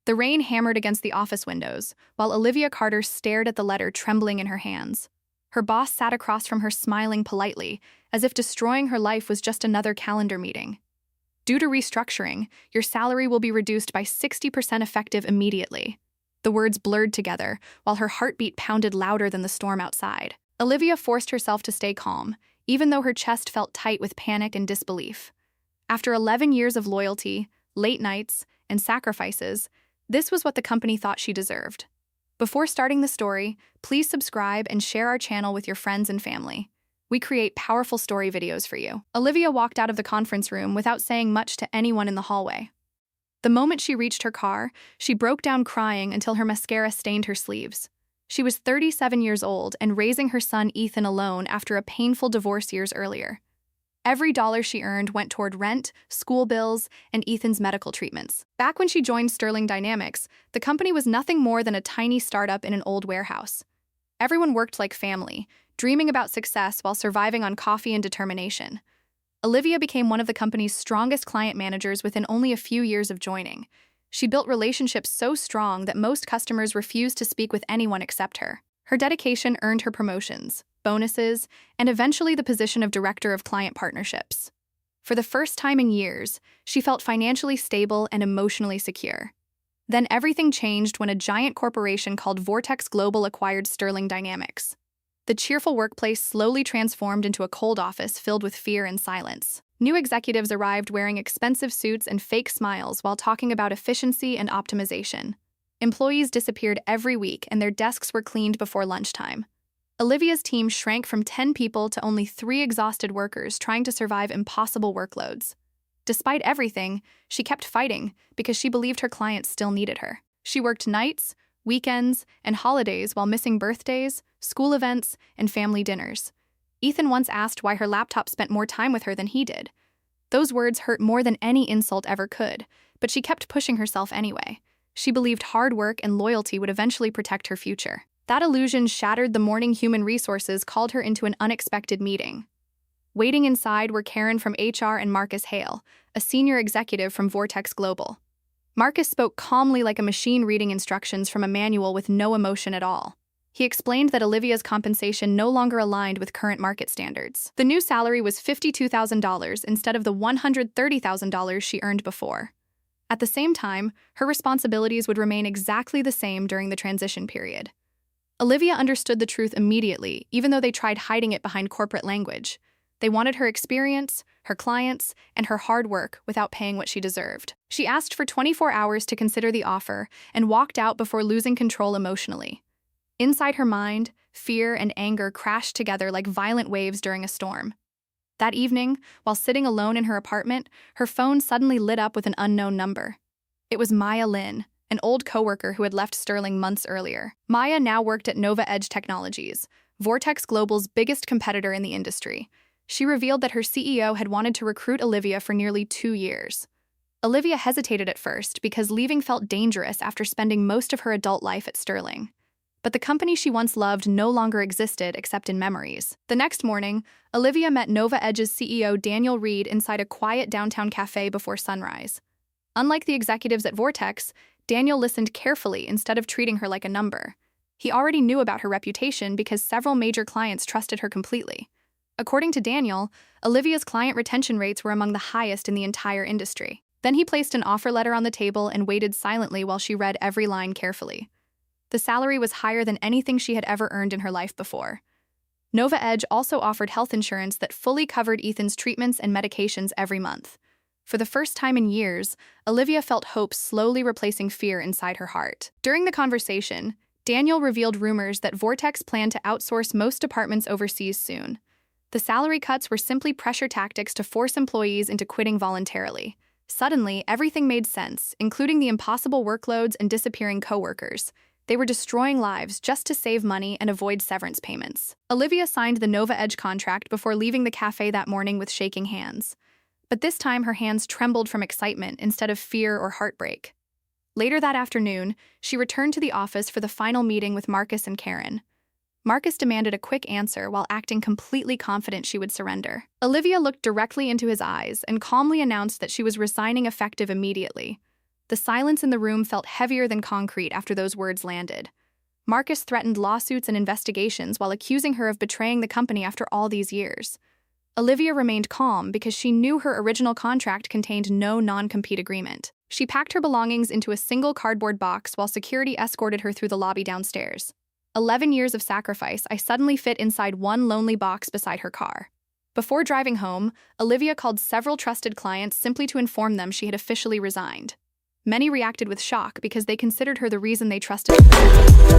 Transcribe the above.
The rain hammered against the office windows, while Olivia Carter stared at the letter trembling in her hands. Her boss sat across from her smiling politely, as if destroying her life was just another calendar meeting. Due to restructuring, your salary will be reduced by 60% effective immediately. The words blurred together, while her heartbeat pounded louder than the storm outside. Olivia forced herself to stay calm, even though her chest felt tight with panic and disbelief. After 11 years of loyalty, late nights, and sacrifices, this was what the company thought she deserved. Before starting the story, please subscribe and share our channel with your friends and family. We create powerful story videos for you. Olivia walked out of the conference room without saying much to anyone in the hallway. The moment she reached her car, she broke down crying until her mascara stained her sleeves. She was 37 years old and raising her son Ethan alone after a painful divorce years earlier. Every dollar she earned went toward rent, school bills, and Ethan's medical treatments. Back when she joined Sterling Dynamics, the company was nothing more than a tiny startup in an old warehouse. Everyone worked like family, dreaming about success while surviving on coffee and determination. Olivia became one of the company's strongest client managers within only a few years of joining. She built relationships so strong that most customers refused to speak with anyone except her. Her dedication earned her promotions, bonuses, and eventually the position of Director of Client Partnerships. For the first time in years, she felt financially stable and emotionally secure. Then everything changed when a giant corporation called Vortex Global acquired Sterling Dynamics. The cheerful workplace slowly transformed into a cold office filled with fear and silence. New executives arrived wearing expensive suits and fake smiles while talking about efficiency and optimization. Employees disappeared every week and their desks were cleaned before lunchtime. Olivia's team shrank from 10 people to only 3 exhausted workers trying to survive impossible workloads. Despite everything, she kept fighting because she believed her clients still needed her. She worked nights, weekends, and holidays while missing birthdays, school events, and family dinners. Ethan once asked why her laptop spent more time with her than he did. Those words hurt more than any insult ever could, but she kept pushing herself anyway. She believed hard work and loyalty would eventually protect her future. That illusion shattered the morning human resources called her into an unexpected meeting. Waiting inside were Karen from HR and Marcus Hale, a senior executive from Vortex Global. Marcus spoke calmly like a machine reading instructions from a manual with no emotion at all. He explained that Olivia's compensation no longer aligned with current market standards. The new salary was $52,000 instead of the $130,000 she earned before. At the same time, her responsibilities would remain exactly the same during the transition period. Olivia understood the truth immediately, even though they tried hiding it behind corporate language. They wanted her experience, her clients, and her hard work without paying what she deserved. She asked for 24 hours to consider the offer and walked out before losing control emotionally. Inside her mind, fear and anger crashed together like violent waves during a storm. That evening, while sitting alone in her apartment, her phone suddenly lit up with an unknown number. It was Maya Lin, an old coworker who had left Sterling months earlier. Maya now worked at Nova Edge Technologies, Vortex Global's biggest competitor in the industry. She revealed that her CEO had wanted to recruit Olivia for nearly 2 years. Olivia hesitated at first because leaving felt dangerous after spending most of her adult life at Sterling. But the company she once loved no longer existed except in memories. The next morning, Olivia met Nova Edge's CEO Daniel Reed inside a quiet downtown cafe before sunrise. Unlike the executives at Vortex, Daniel listened carefully instead of treating her like a number. He already knew about her reputation because several major clients trusted her completely. According to Daniel, Olivia's client retention rates were among the highest in the entire industry. Then he placed an offer letter on the table and waited silently while she read every line carefully. The salary was higher than anything she had ever earned in her life before. Nova Edge also offered health insurance that fully covered Ethan's treatments and medications every month. For the first time in years, Olivia felt hope slowly replacing fear inside her heart. During the conversation, Daniel revealed rumors that Vortex planned to outsource most departments overseas soon. The salary cuts were simply pressure tactics to force employees into quitting voluntarily. Suddenly, everything made sense, including the impossible workloads and disappearing coworkers. They were destroying lives just to save money and avoid severance payments. Olivia signed the Nova Edge contract before leaving the cafe that morning with shaking hands. But this time her hands trembled from excitement instead of fear or heartbreak. Later that afternoon, she returned to the office for the final meeting with Marcus and Karen. Marcus demanded a quick answer while acting completely confident she would surrender. Olivia looked directly into his eyes and calmly announced that she was resigning effective immediately. The silence in the room felt heavier than concrete after those words landed. Marcus threatened lawsuits and investigations while accusing her of betraying the company after all these years. Olivia remained calm because she knew her original contract contained no non-compete agreement. She packed her belongings into a single cardboard box while security escorted her through the lobby downstairs. 11 years of sacrifice, I suddenly fit inside one lonely box beside her car. Before driving home, Olivia called several trusted clients simply to inform them she had officially resigned. Many reacted with shock because they considered her the reason they trusted her.